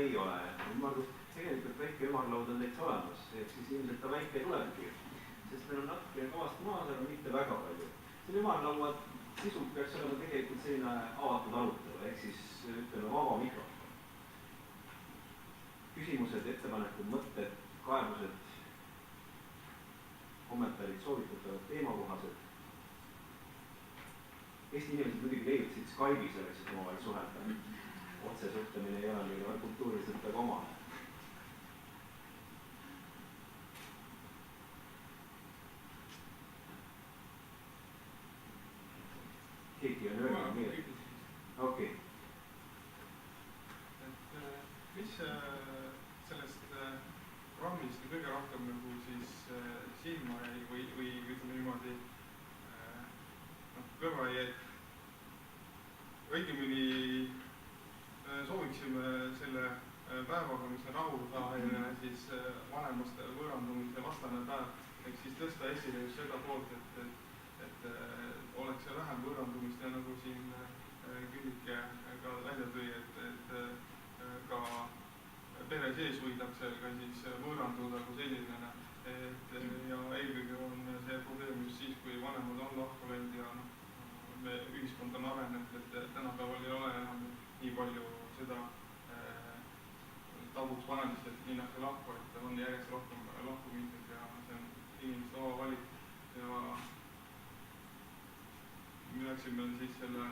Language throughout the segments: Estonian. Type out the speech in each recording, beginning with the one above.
ei ole. Tegelikult väike ümarlaud on täitsa olemas, ehk siis ilmselt ta väike tulebki, sest meil on natuke kavast maas, aga mitte väga palju. Selle ümarlaua sisult peaks olema tegelikult selline avatud arutelu, ehk siis ütleme vaba mikrofon. Küsimused, ettepanekud, mõtted, kaebused, kommentaarid, soovitatavad teemakohased. Eesti inimesed muidugi leiutasid Skype'i selleks, et omavahel suhelda. Otse suhtlemine ei ole meile kultuuriliselt väga omane. Keegi on öelnud nii, et okei. Mis sellest programmist kõige rohkem nagu siis silma jäi või ütleme niimoodi kõrva jäi? Õigemini sooviksime selle päevaga, mis on rahvusvaheline siis vanemaste võõrandumise vastane päev, ehk siis tõsta esile just seda poolt, et oleks see vähem võõrandumist ja nagu siin Küllike ka välja tõi, et ka pere sees võidakse ka siis võõranduda kui sellisena. Ja eelkõige on see probleem just siis, kui vanemad on lahku läinud ja ühiskond on arenenud, et tänapäeval ei ole enam nii palju seda tabuks vanemist, et minnakse lahku, et on järjest rohkem lahku mindud ja see on inimeste oma valik. Ja me läksime siis selle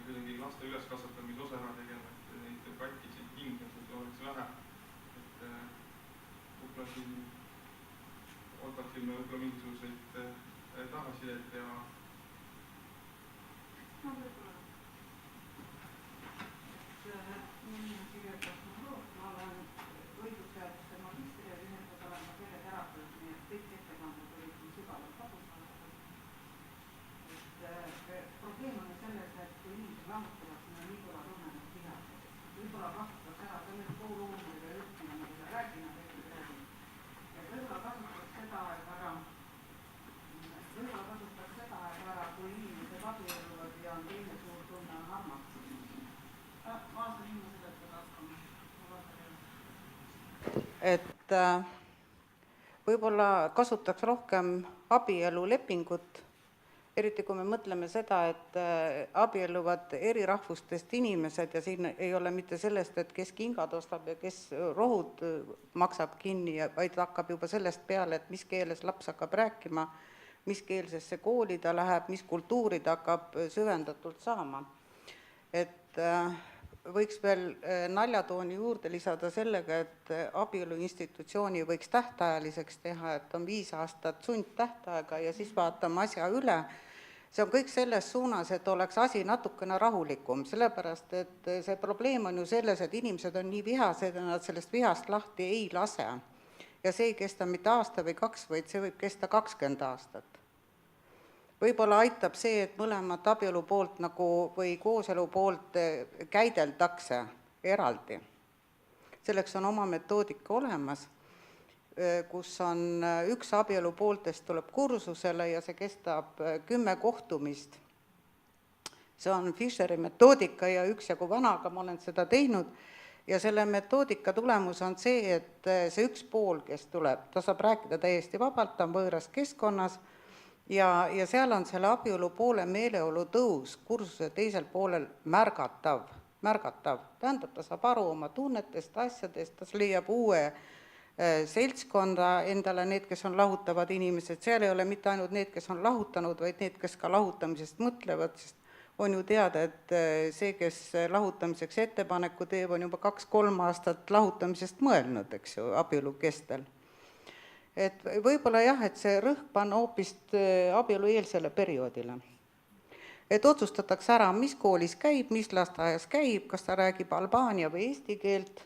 kuidagi laste üleskasvatamise osa ära tegema, et neid katkisid hingesid oleks vähe. Et võib-olla siin ootaksime võib-olla mingisuguseid tagasisidet ja no võib-olla. Mina kirjutas ma olen õigusteaduste magistri ja ühendus olema keeleterapeut, nii et kõik ettekanded olid sügavalt kasutavad. Probleem on selles, et kui inimesed lahutavad, siis on nii kõva tunne, et vihased. Võib-olla kasutaks ära sellest kooluumuriga juhtina, mida me räägime, et võib-olla kasutaks seda ära, kui inimesed abielluvad ja on teine suur tunne on armastus. Ma aastan ilma seletada hakkama. Et võib-olla kasutaks rohkem abielulepingut, eriti kui me mõtleme seda, et abielluvad eri rahvustest inimesed ja siin ei ole mitte sellest, et kes kingad ostab ja kes rohud maksab kinni, vaid hakkab juba sellest peale, et mis keeles laps hakkab rääkima, mis keelsesse kooli ta läheb, mis kultuuri ta hakkab süvendatult saama. Et võiks veel naljatooni juurde lisada sellega, et abielu institutsiooni võiks tähtajaliseks teha, et on 5 aastat sundtähtaega ja siis vaatame asja üle. See on kõik selles suunas, et oleks asi natukene rahulikum, sellepärast, et see probleem on ju selles, et inimesed on nii vihased ja nad sellest vihast lahti ei lase. Ja see ei kesta mitte aasta või 2, vaid see võib kesta 20 aastat. Võib-olla aitab see, et mõlemat abielu poolt nagu või kooselu poolt käideldakse eraldi. Selleks on oma metoodika olemas, kus on üks abielu pooltest tuleb kursusele ja see kestab 10 kohtumist. See on Fischeri metoodika ja üksjagu vana, aga ma olen seda teinud. Ja selle metoodika tulemus on see, et see üks pool, kes tuleb, ta saab rääkida täiesti vabalt, ta on võõras keskkonnas ja seal on selle abielu poole meeleolu tõus kursuse teisel poolel märgatav. Tähendab, ta saab aru oma tunnetest, asjadest, ta leiab uue seltskonda endale, need, kes on lahutavad inimesed, seal ei ole mitte ainult need, kes on lahutanud, vaid need, kes ka lahutamisest mõtlevad, sest on ju teada, et see, kes lahutamiseks ettepaneku teeb, on juba 2-3 aastat lahutamisest mõelnud, eks ju, abielu kestel. Et võib-olla jah, et see rõhk panna hoopis abielu eelsele perioodile. Et otsustatakse ära, mis koolis käib, mis lasteaias käib, kas ta räägib albaania või eesti keelt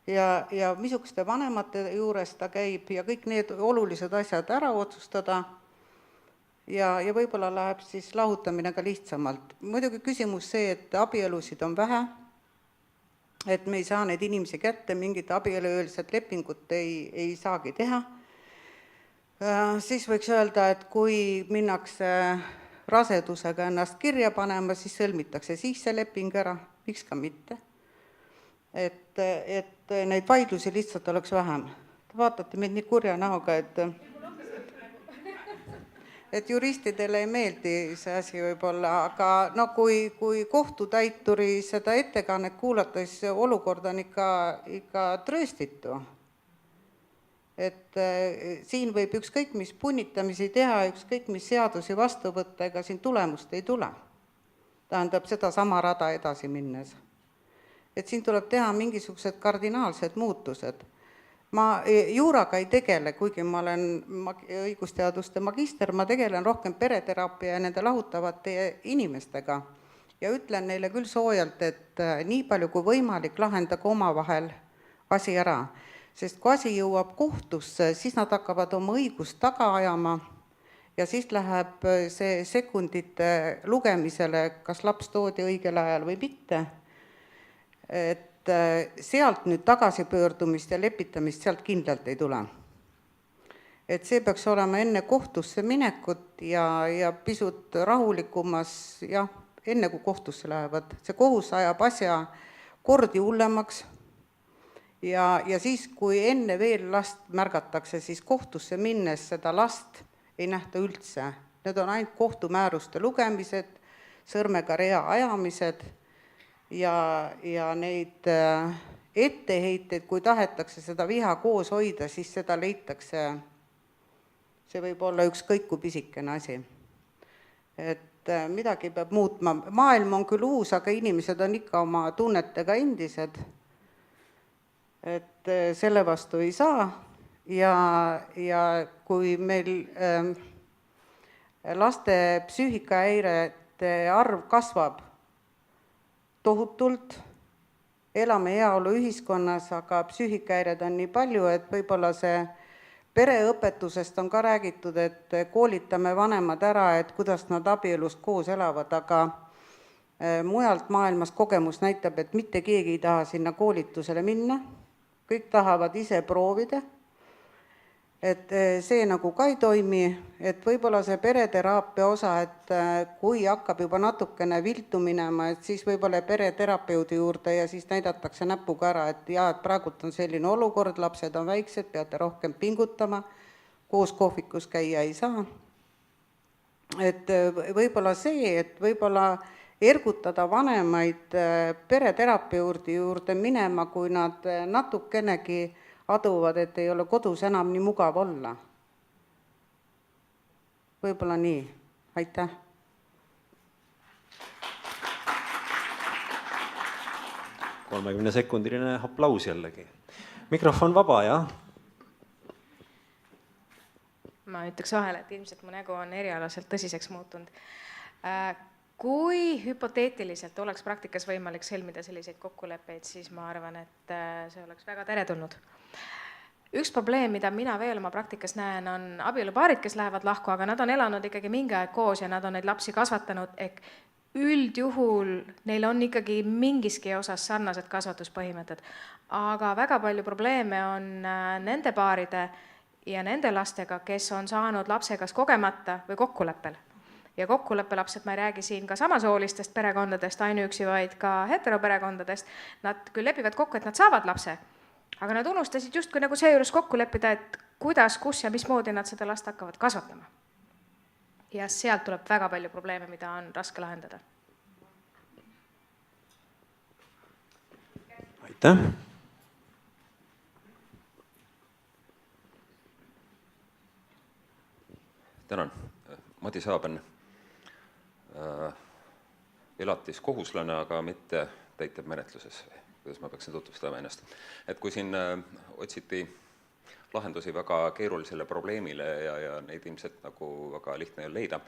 ja missuguste vanemate juures ta käib ja kõik need olulised asjad ära otsustada ja võib-olla läheb siis lahutamine ka lihtsamalt. Muidugi küsimus see, et abielusid on vähe, et me ei saa neid inimesi kätte, mingit abieluöölset lepingut ei saagi teha. Siis võiks öelda, et kui minnakse rasedusega ennast kirja panema, siis sõlmitakse siis see leping ära, miks ka mitte. et neid vaidlusi lihtsalt oleks vähem. Te vaatate mind nii kurja näoga, et juristidele ei meeldi see asi võib-olla, aga no kui kohtutäituri seda ettekannet kuulata, siis olukord on ikka trööstitu. Et siin võib ükskõik mis punnitamisi teha, ükskõik mis seadusi vastu võtta, ega siin tulemust ei tule. Tähendab seda sama rada edasi minnes. Et siin tuleb teha mingisugused kardinaalsed muutused. Ma juuraga ei tegele, kuigi ma olen õigusteaduste magister, ma tegelen rohkem pereteraapia ja nende lahutavate inimestega ja ütlen neile küll soojalt, et nii palju kui võimalik lahendage omavahel asi ära, sest kui asi jõuab kohtusse, siis nad hakkavad oma õigust taga ajama ja siis läheb see sekundite lugemisele, kas laps toodi õigel ajal või mitte, et sealt nüüd tagasipöördumist ja lepitamist sealt kindlalt ei tule. Et see peaks olema enne kohtusse minekut ja pisut rahulikumas, enne kui kohtusse lähevad. See kohus ajab asja kordi hullemaks ja siis, kui enne veel last märgatakse, siis kohtusse minnes seda last ei nähta üldse. Need on ainult kohtumääruste lugemised, sõrmega rea ajamised, ja neid etteheiteid, kui tahetakse seda viha koos hoida, siis seda leitakse, see võib olla ükskõik kui pisikene asi. Et midagi peab muutma. Maailm on küll uus, aga inimesed on ikka oma tunnetega endised. Et selle vastu ei saa ja kui meil laste psüühikahäirete arv kasvab tohutult, elame heaolu ühiskonnas, aga psüühikahäired on nii palju, et võib-olla see pereõpetusest on ka räägitud, et koolitame vanemad ära, et kuidas nad abielust koos elavad, aga mujalt maailmas kogemus näitab, et mitte keegi ei taha sinna koolitusele minna, kõik tahavad ise proovida, et see nagu ka ei toimi, et võib-olla see pereteraapia osa, et kui hakkab juba natukene viltu minema, et siis võib-olla pereterapeudi juurde ja siis näidatakse näpuga ära, et et praegult on selline olukord, lapsed on väiksed, peate rohkem pingutama, koos kohvikus käia ei saa. Et võib-olla see, et võib-olla ergutada vanemaid pereterapeudi juurde minema, kui nad natukenegi aduvad, et ei ole kodus enam nii mugav olla. Võib-olla nii. Aitäh. sekundiline aplaus jällegi. Mikrofon vaba, jah? Ma ütleks vahele, et ilmselt mu nägu on erialaselt tõsiseks muutunud. Kui hüpoteetiliselt oleks praktikas võimalik sõlmida selliseid kokkuleppeid, siis ma arvan, et see oleks väga teretulnud. Üks probleem, mida mina veel oma praktikas näen, on abielupaarid, kes lähevad lahku, aga nad on elanud ikkagi mingi aeg koos ja nad on neid lapsi kasvatanud, ehk üldjuhul neil on ikkagi mingiski osas sarnased kasvatuspõhimõtted. Aga väga palju probleeme on nende paaride ja nende lastega, kes on saanud lapse kas kogemata või kokkuleppel. Ja kokkuleppelapsed, ma ei räägi siin ka samasoolistest perekondadest ainuüksi, vaid ka heteroperekondadest. Nad küll lepivad kokku, et nad saavad lapse, aga nad unustasid just kui nagu seejuures kokku leppida, et kuidas, kus ja mismoodi nad seda last hakkavad kasvatama. Ja sealt tuleb väga palju probleeme, mida on raske lahendada. Aitäh! Tänan. Mati Saaben, elatiskohuslane, aga mitte täitevmenetluses. Kuidas ma peaksin tutvustama ennast? Et kui siin otsiti lahendusi väga keerulisele probleemile ja neid ilmselt nagu väga lihtne leida,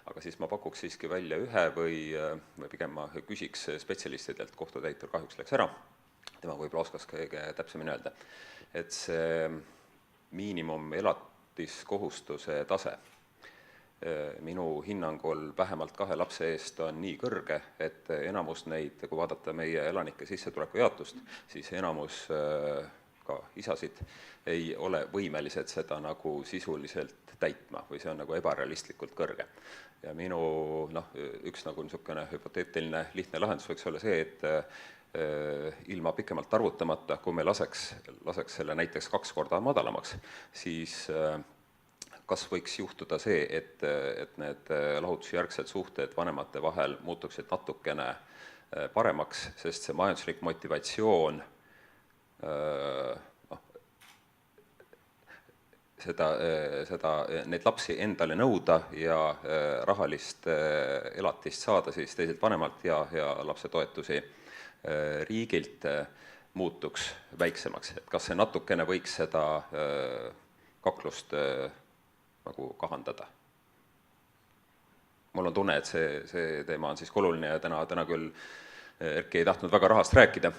aga siis ma pakuks siiski välja ühe või pigem ma küsiks spetsialistidelt, kohtutäitur kahjuks läks ära, tema võib-olla oskas kõige täpsemini öelda, et see miinimum elatiskohustuse tase minu hinnangul vähemalt 2 lapse eest on nii kõrge, et enamus neid, kui vaadata meie elanike sissetuleku jaotust, siis enamus ka isasid ei ole võimelised seda nagu sisuliselt täitma või see on nagu ebarealistlikult kõrge. Ja minu üks nagu niisugune hüpoteetiline lihtne lahendus võiks olla see, et ilma pikemalt arvutamata, kui me laseks selle näiteks 2 korda madalamaks, siis kas võiks juhtuda see, et need lahutusjärgsed suhted vanemate vahel muutuksid natukene paremaks, sest see majanduslik motivatsioon neid lapsi endale nõuda ja rahalist elatist saada siis teiselt vanemalt ja lapsetoetusi riigilt muutuks väiksemaks. Et kas see natukene võiks seda kaklust nagu kahandada? Mul on tunne, et see teema on siis oluline ja täna küll Erki ei tahtnud väga rahast rääkida,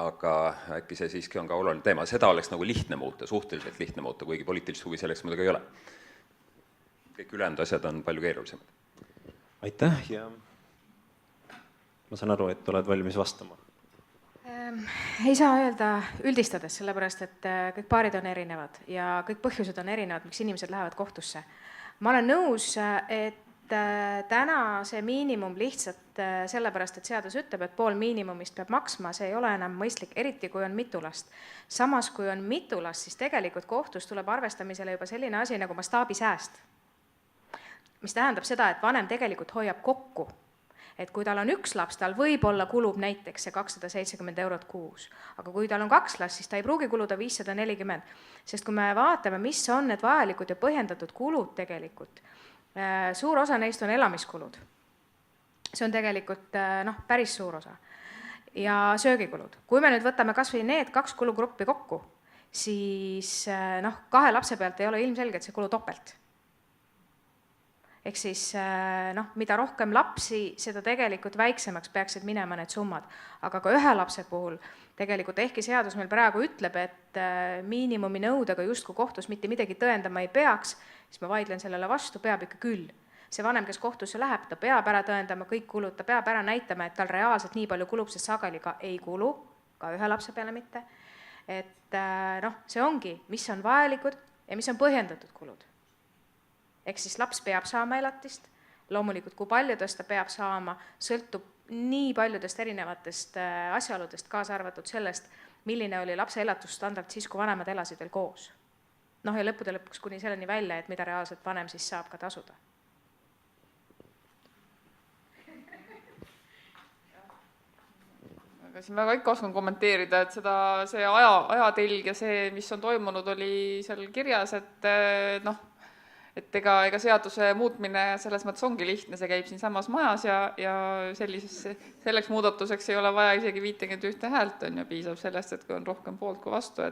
aga äkki see siiski on ka oluline teema. Seda oleks nagu lihtne muuta, suhteliselt lihtne muuta, kuigi poliitilist huvi selleks muidugi ei ole. Kõik ülejäänud asjad on palju keerulisemad. Aitäh ja ma saan aru, et oled valmis vastama. Ei saa öelda üldistades, sellepärast, et kõik paarid on erinevad ja kõik põhjused on erinevad, miks inimesed lähevad kohtusse. Ma olen nõus, et täna see miinimum lihtsalt sellepärast, et seadus ütleb, et pool miinimumist peab maksma, see ei ole enam mõistlik, eriti kui on mitu last. Samas, kui on mitu last, siis tegelikult kohtus tuleb arvestamisele juba selline asi nagu mastaabisääst, mis tähendab seda, et vanem tegelikult hoiab kokku. Et kui tal on 1 laps, tal võib-olla kulub näiteks see 270 € kuus, aga kui tal on 2 last, siis ta ei pruugi kuluda 540, sest kui me vaatame, mis on need vajalikud ja põhjendatud kulud tegelikult, suur osa neist on elamiskulud. See on tegelikult päris suur osa. Ja söögikulud. Kui me nüüd võtame kas või need 2 kulugruppi kokku, siis 2 lapse pealt ei ole ilmselgelt see kulu topelt. Ehk siis mida rohkem lapsi, seda tegelikult väiksemaks peaksid minema need summad. Aga ka 1 lapse puhul tegelikult ehkki seadus meil praegu ütleb, et miinimumi nõudega justkui kohtus mitte midagi tõendama ei peaks, siis ma vaidlen sellele vastu, peab ikka küll. See vanem, kes kohtusse läheb, ta peab ära tõendama kõik kulud, ta peab ära näitama, et tal reaalselt nii palju kulub, sest sageli ka ei kulu, ka 1 lapse peale mitte. Et see ongi, mis on vajalikud ja mis on põhjendatud kulud. Ehk siis laps peab saama elatist, loomulikult kui paljudest ta peab saama, sõltub nii paljudest erinevatest asjaoludest, kaasa arvatud sellest, milline oli lapse elatusstandard siis, kui vanemad elasid veel koos. Ja lõppude lõpuks kuni selleni välja, et mida reaalselt vanem siis saab ka tasuda. Aga siin väga ikka oskan kommenteerida, et see ajatelg ja see, mis on toimunud, oli seal kirjas, et ega seaduse muutmine selles mõttes ongi lihtne, see käib siin samas majas ja selleks muudatuseks ei ole vaja isegi 51 häält, on ju piisab sellest, et kui on rohkem poolt kui vastu,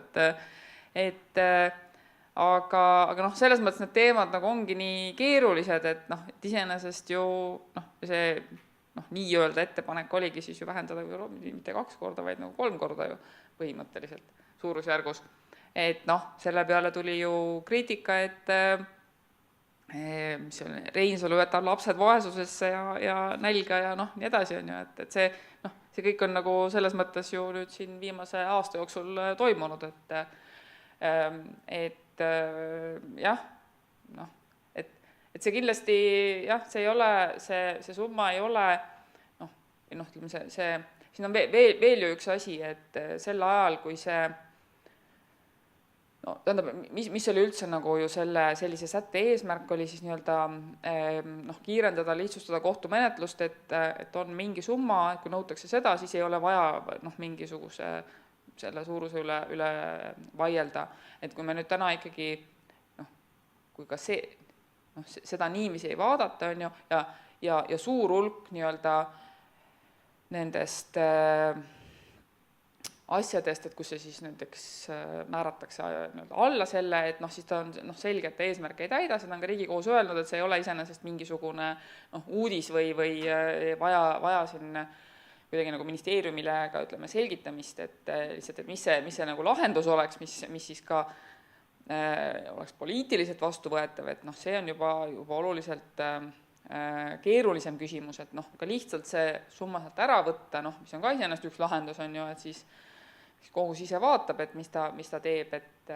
aga selles mõttes need teemad nagu ongi nii keerulised, et iseenesest ju see nii-öelda ettepanek oligi siis ju vähendada mitte 2 korda, vaid nagu 3 korda ju põhimõtteliselt suurusjärgus. Et selle peale tuli ju kriitika, et Reinsalu võtab lapsed vaesusesse ja nälga ja nii edasi on ju, et see kõik on nagu selles mõttes ju nüüd siin viimase aasta jooksul toimunud, et see kindlasti see ei ole, see summa ei ole siin on veel ju üks asi, et sel ajal, kui see tähendab, mis oli üldse nagu ju sellise sätte eesmärk oli siis kiirendada, lihtsustada kohtumenetlust, et on mingi summa, et kui nõutakse seda, siis ei ole vaja mingisuguse selle suuruse üle vaielda. Et kui me nüüd täna ikkagi, kui ka seda niiviisi ei vaadata, on ju, ja suur hulk nendest asjadest, et kus see siis näiteks määratakse alla selle, et siis ta on selge, et eesmärk ei täida, seda on ka Riigikohus öelnud, et see ei ole iseenesest mingisugune uudis või vaja siin kuidagi nagu ministeeriumile ka ütleme selgitamist, et lihtsalt, et mis see nagu lahendus oleks, mis siis ka oleks poliitiliselt vastuvõetav, et see on juba oluliselt keerulisem küsimus, et ka lihtsalt see summa sealt ära võtta, mis on ka iseenesest üks lahendus, on ju, et siis kohus ise vaatab, et mis ta teeb, et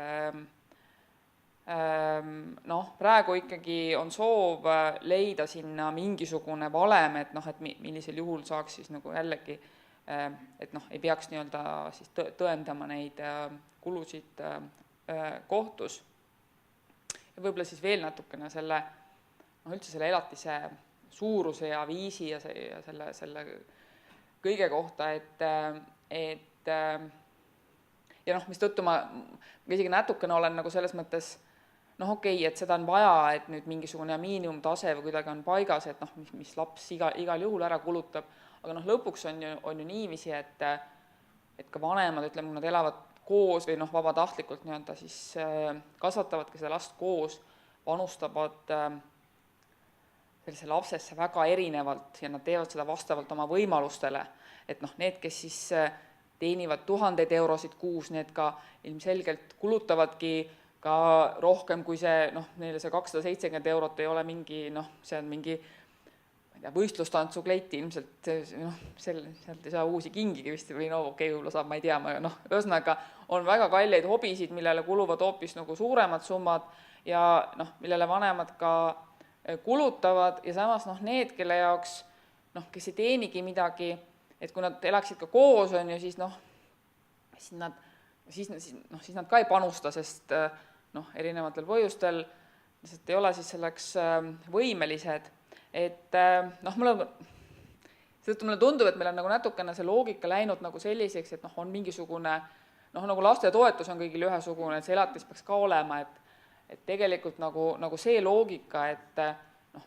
praegu ikkagi on soov leida sinna mingisugune valem, et millisel juhul saaks siis nagu jällegi et noh, ei peaks nii-öelda siis tõendama neid kulusid kohtus. Ja võib-olla siis veel natukene selle, noh üldse selle elatise suuruse ja viisi ja selle kõige kohta, et ja noh, mistõttu ma isegi natukene olen nagu selles mõttes, noh okei, et seda on vaja, et nüüd mingisugune miinimumtase või kuidagi on paigas, et noh, mis laps igal juhul ära kulutab, aga noh, lõpuks on ju niiviisi, et ka vanemad, ütleme, nad elavad koos või noh, vabatahtlikult nii-öelda siis kasvatavadki seda last koos, panustavad sellise lapsesse väga erinevalt ja nad teevad seda vastavalt oma võimalustele, et noh, need, kes siis teenivad 1000 eurosid kuus, need ka ilmselgelt kulutavadki ka rohkem kui see, noh, neile see 270 eurot ei ole mingi, noh, see on mingi võistlustantsukleti ilmselt, noh, sealt ei saa uusi kingigi vist või no okei, võib-olla saab, ma ei tea, noh, ühesõnaga on väga kalleid hobisid, millele kuluvad hoopis nagu suuremad summad ja noh, millele vanemad ka kulutavad ja samas noh, need, kelle jaoks, noh, kes ei teenigi midagi, et kui nad elaksid ka koos, on ju, siis noh, siis nad ka ei panusta, sest noh, erinevatel põhjustel lihtsalt ei ole siis selleks võimelised, et noh, mulle tundub, et meil on nagu natukene see loogika läinud nagu selliseks, et noh, on mingisugune, noh, nagu lastetoetus on kõigil ühesugune, et see elatis peaks ka olema, et tegelikult nagu see loogika, et noh,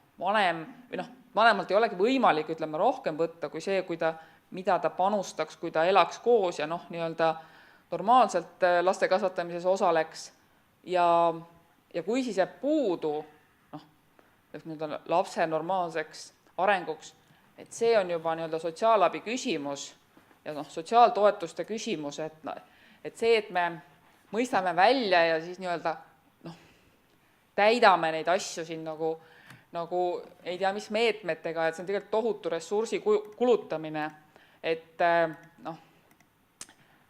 vanemalt ei olegi võimalik, ütleme, rohkem võtta kui see, mida ta panustaks, kui ta elaks koos ja noh, nii-öelda normaalselt laste kasvatamises osaleks ja kui siis jääb puudu, noh, nii-öelda lapse normaalseks arenguks, et see on juba nii-öelda sotsiaalabi küsimus ja noh, sotsiaaltoetuste küsimus, et see, et me mõistame välja ja siis nii-öelda noh, täidame neid asju siin nagu ei tea mis meetmetega, et see on tegelikult tohutu ressursi kulutamine, et noh,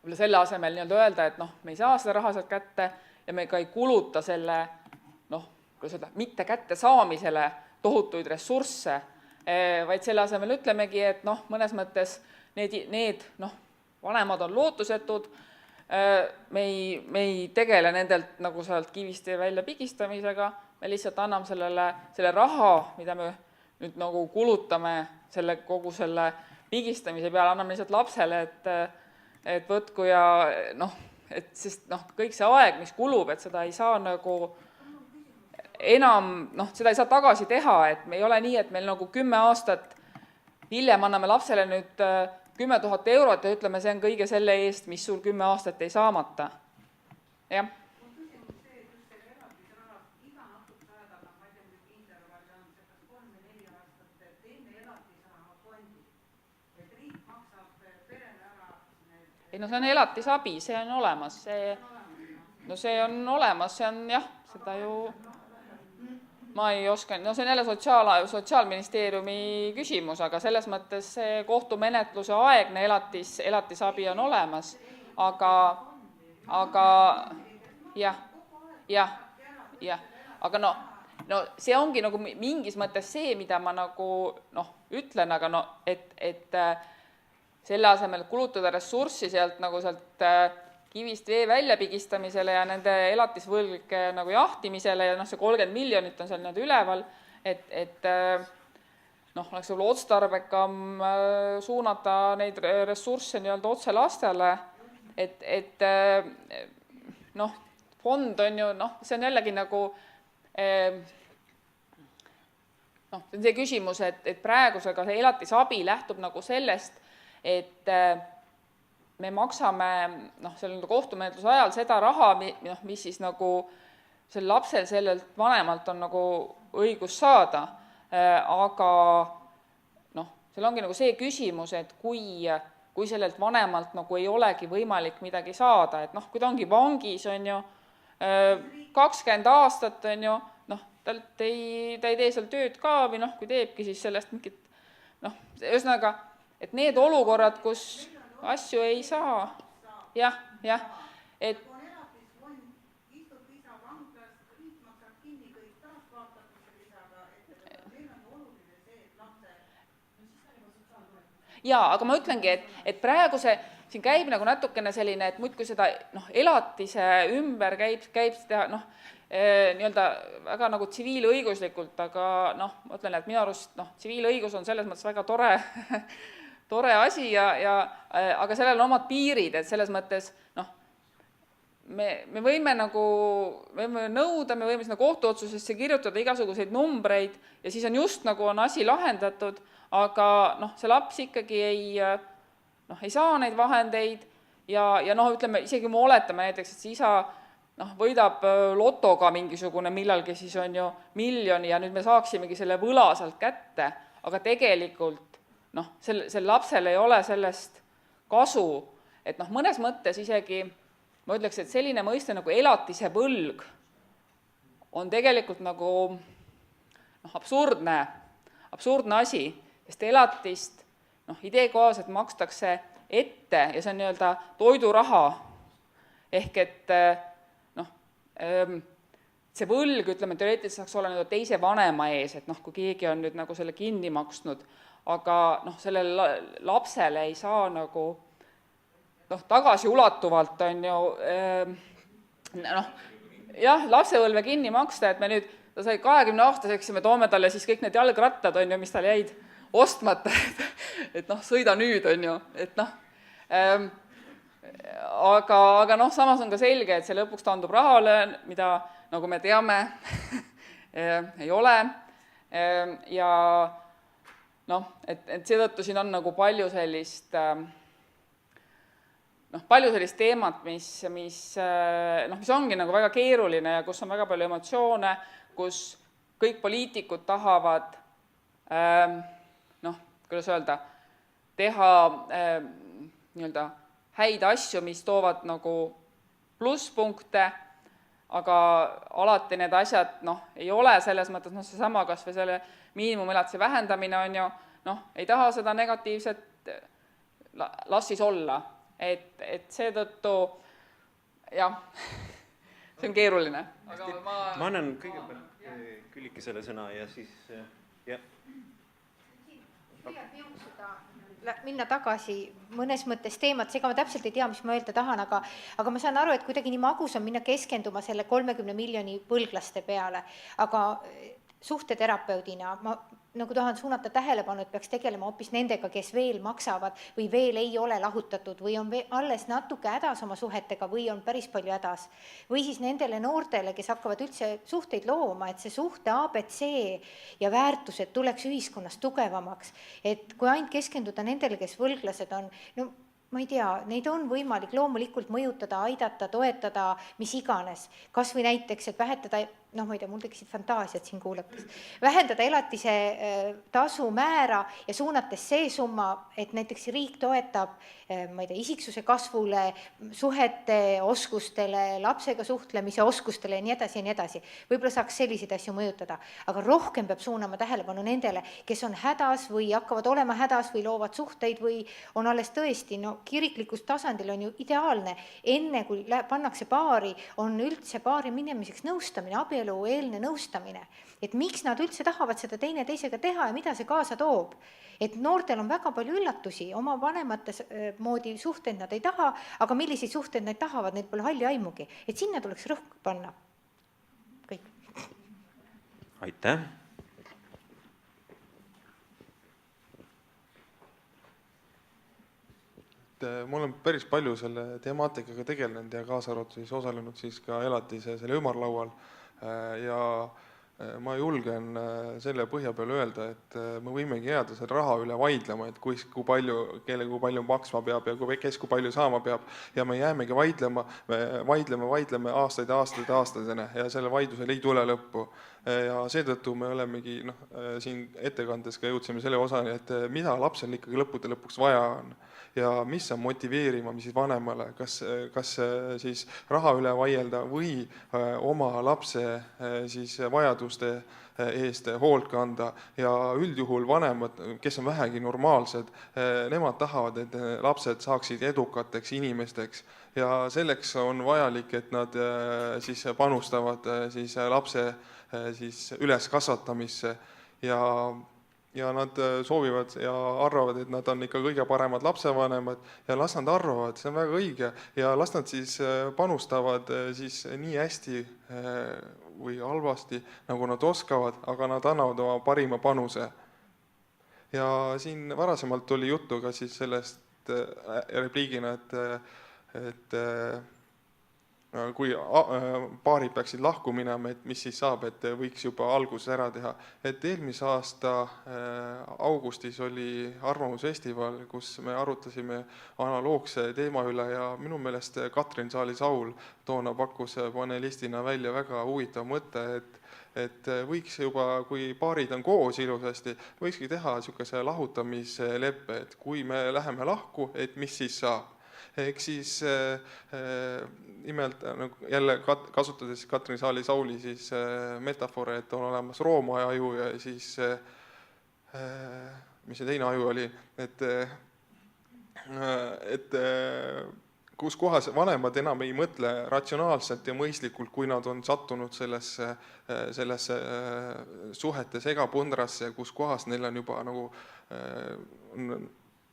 võib-olla selle asemel nii-öelda öelda, et noh, me ei saa seda raha sealt kätte ja me ka ei kuluta selle noh, kuidas öelda, mitte kätte saamisele tohutuid ressursse, vaid selle asemel ütlemegi, et noh, mõnes mõttes need noh, vanemad on lootusetud, me ei tegele nendelt nagu sealt kivist välja pigistamisega, me lihtsalt anname selle raha, mida me nüüd nagu kulutame kogu selle pigistamise peale, anname lihtsalt lapsele, et võtku ja noh, et sest noh, kõik see aeg, mis kulub, et seda ei saa nagu enam, noh, seda ei saa tagasi teha, et me ei ole nii, et meil nagu 10 aastat hiljem anname lapsele nüüd 10 000 eurot ja ütleme, see on kõige selle eest, mis sul 10 aastat ei saamata. Jah. Ei no see on elatisabi, see on olemas, see on olemas, see on jah, seda ju ma ei oska, no see on jälle Sotsiaalministeeriumi küsimus, aga selles mõttes see kohtumenetluse aegne elatisabi on olemas, aga jah, aga no see ongi nagu mingis mõttes see, mida ma nagu noh, ütlen, aga no, et selle asemel kulutada ressurssi sealt kivist vee väljapigistamisele ja nende elatisvõlglike nagu jahtimisele ja noh, see 30 miljonit on seal nii-öelda üleval, et noh, oleks võib-olla otstarbekam suunata neid ressursse nii-öelda otse lastele, et noh, fond on ju, noh, see on jällegi nagu noh, see on see küsimus, et praegusega see elatisabi lähtub nagu sellest, et me maksame noh, selle kohtumenetluse ajal seda raha, mis siis nagu sel lapsel sellelt vanemalt on nagu õigus saada, aga noh, seal ongi nagu see küsimus, et kui sellelt vanemalt nagu ei olegi võimalik midagi saada, et noh, kui ta ongi vangis, on ju, 20 aastat, on ju, noh, ta ei tee seal tööd ka või noh, kui teebki, siis sellest mingit noh, ühesõnaga, et need olukorrad, kus asju ei saa, jah, et jaa, aga ma ütlengi, et praegu siin käib nagu natukene selline, et muidkui seda elatise ümber käib teha, nii-öelda väga nagu tsiviilõiguslikult, aga ma ütlen, et minu arust tsiviilõigus on selles mõttes väga tore asi aga sellel on omad piirid, et selles mõttes me võime nõuda, me võime sinna kohtuotsusesse kirjutada igasuguseid numbreid ja siis on just nagu on asi lahendatud, aga see laps ikkagi ei saa neid vahendeid ja ütleme, isegi me oletame näiteks, et see isa võidab lotoga mingisugune millalgi siis on ju miljoni ja nüüd me saaksimegi selle võla sealt kätte, aga tegelikult sel lapsel ei ole sellest kasu, et mõnes mõttes isegi ma ütleks, et selline mõiste nagu elatise võlg on tegelikult nagu absurdne asi, sest elatist idee kohaselt makstakse ette ja see on nii-öelda toiduraha, ehk et see võlg, ütleme, teoreetiliselt saaks olla teise vanema ees, et kui keegi on nüüd nagu selle kinni maksnud, aga sellele lapsele ei saa nagu tagasiulatuvalt on ju jah, lapsevõlve kinni maksta, et me nüüd, ta sai 20-aastaseks ja me toome talle siis kõik need jalgrattad, on ju, mis tal jäid ostmata, et sõida nüüd, on ju, et aga samas on ka selge, et see lõpuks taandub rahale, mida, nagu me teame, ei ole ja et seetõttu siin on nagu palju sellist teemat, mis ongi nagu väga keeruline ja kus on väga palju emotsioone, kus kõik poliitikud tahavad, kuidas öelda, teha nii-öelda häid asju, mis toovad nagu plusspunkte, aga alati need asjad ei ole selles mõttes, seesama kas või selle miinimumelatise vähendamine on ju, ei taha seda negatiivset las siis olla. Et seetõttu, jah, see on keeruline. Ma annan kõigepealt Küllikesele sõna ja siis, jah. Minna tagasi mõnes mõttes teemat, ega ma täpselt ei tea, mis ma öelda tahan, aga ma saan aru, et kuidagi nii magus on minna keskenduma selle 30 miljoni põlglaste peale, aga suhteterapeudina ma nagu tahan suunata tähelepanu, et peaks tegelema hoopis nendega, kes veel maksavad või veel ei ole lahutatud või on alles natuke hädas oma suhetega või on päris palju hädas. Või siis nendele noortele, kes hakkavad üldse suhteid looma, et see suhte ABC ja väärtused tuleks ühiskonnas tugevamaks. Et kui ainult keskenduda nendele, kes võlglased on, ma ei tea, neid on võimalik loomulikult mõjutada, aidata, toetada, mis iganes. Kas või näiteks, et vähendada, ma ei tea, mul tekkisid fantaasiad siin kuulates, vähendada elatise tasu määra ja suunates see summa, et näiteks riik toetab, ma ei tea, isiksuse kasvule, suhete oskustele, lapsega suhtlemise oskustele ja nii edasi ja nii edasi. Võib-olla saaks selliseid asju mõjutada, aga rohkem peab suunama tähelepanu nendele, kes on hädas või hakkavad olema hädas või loovad suhteid või on alles tõesti, kiriklikus tasandil on ju ideaalne, enne kui pannakse paari, on üldse paari minemiseks nõustamine, abielueelne nõustamine, et miks nad üldse tahavad seda teine teisega teha ja mida see kaasa toob. Et noortel on väga palju üllatusi, oma vanemate moodi suhteid nad ei taha, aga milliseid suhteid nad tahavad, neil pole halli aimugi, et sinna tuleks rõhk panna. Kõik. Aitäh! Ma olen päris palju selle temaatikaga tegelenud ja kaasa arvatud siis osalenud siis ka elatise selle ümarlaual ja ma julgen selle põhja peale öelda, et me võimegi jääda selle raha üle vaidlema, et kui palju maksma peab ja kes kui palju saama peab ja me jäämegi vaidleme aastaid ja selle vaidlusel ei tule lõppu. Ja seetõttu me olemegi siin ettekandes ka jõudsime selle osani, et mida lapsel ikkagi lõpuks vaja on ja mis on motiveerima siis vanemale, kas siis raha üle vaielda või oma lapse siis vajaduste eest hoolt kanda ja üldjuhul vanemad, kes on vähegi normaalsed, nemad tahavad, et lapsed saaksid edukateks inimesteks ja selleks on vajalik, et nad siis panustavad siis lapse siis üles kasvatamisse ja ja nad soovivad ja arvavad, et nad on ikka kõige paremad lapsevanemad ja las nad arvavad, see on väga õige ja las nad siis panustavad siis nii hästi või halvasti, nagu nad oskavad, aga nad annavad oma parima panuse. Ja siin varasemalt oli juttu ka siis sellest repliigina, et kui paarid peaksid lahku minema, et mis siis saab, et võiks juba alguses ära teha. Et eelmise aasta augustis oli arvamusfestival, kus me arutasime analoogse teema üle ja minu meelest Katrin Saali-Saul toona pakkus panelistina välja väga huvitav mõte, et võiks juba, kui paarid on koos ilusasti, võikski teha niisuguse lahutamisleppe, et kui me läheme lahku, et mis siis saab. Ehk siis nimelt jälle kasutades Katrin Saali-Sauli siis metafore, et on olemas Rooma aju ja siis, mis see teine aju oli, et kus kohas vanemad enam ei mõtle ratsionaalselt ja mõistlikult, kui nad on sattunud sellesse suhete segapundrasse, kus kohas neil on juba nagu,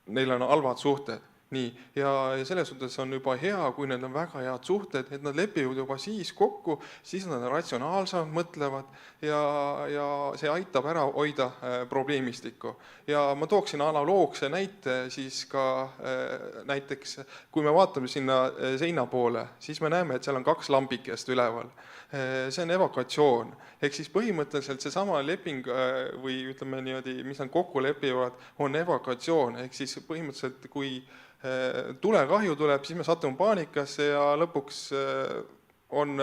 neil on halvad suhted. Nii, ja selles suhtes on juba hea, kui need on väga head suhted, et nad lepivad juba siis kokku, siis nad ratsionaalselt mõtlevad ja see aitab ära hoida probleemistikku. Ja ma tooksin analoogse näite siis ka näiteks, kui me vaatame sinna seina poole, siis me näeme, et seal on 2 lambikest üleval. See on evakuatsioon. Ehk siis põhimõtteliselt see sama leping või ütleme niimoodi, mis nad kokku lepivad, on evakuatsioon. Ehk siis põhimõtteliselt, kui tulekahju tuleb, siis me satume paanikasse ja lõpuks on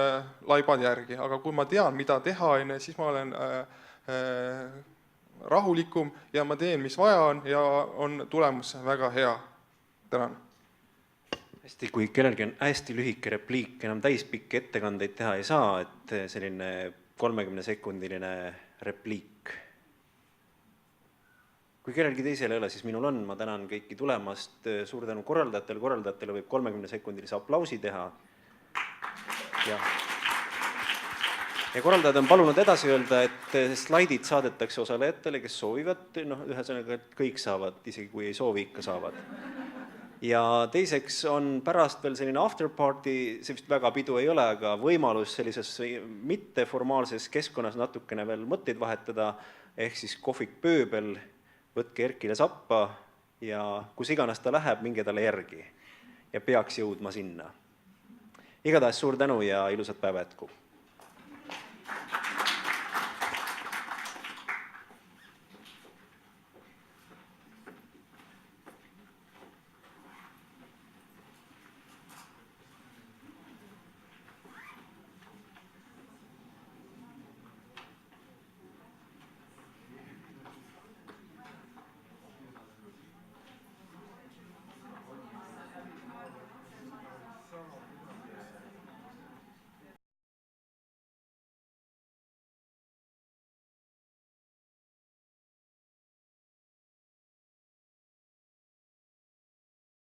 laibad järgi. Aga kui ma tean, mida teha, siis ma olen rahulikum ja ma teen, mis vaja on ja on tulemus väga hea. Tänan. Hästi, kui kellelgi on hästi lühike repliik, enam täispikki ettekandeid teha ei saa, et selline 30-sekundiline repliik. Kui kellelgi teisel ei ole, siis minul on. Ma tänan kõiki tulemast. Suur tänu korraldajatele. Korraldajatele võib 30-sekundilise aplausi teha. Ja korraldajad on palunud edasi öelda, et slaidid saadetakse osalejatele, kes soovivad. Ühesõnaga, et kõik saavad, isegi kui ei soovi, ikka saavad. Ja teiseks on pärast veel selline afterparty, see vist väga pidu ei ole, aga võimalus sellises mitteformaalses keskkonnas natukene veel mõtteid vahetada, ehk siis kohvik Pööbel, võtke Erkile sappa ja kus iganes ta läheb, minge talle järgi ja peaks jõudma sinna. Igatahes suur tänu ja ilusat päeva jätku!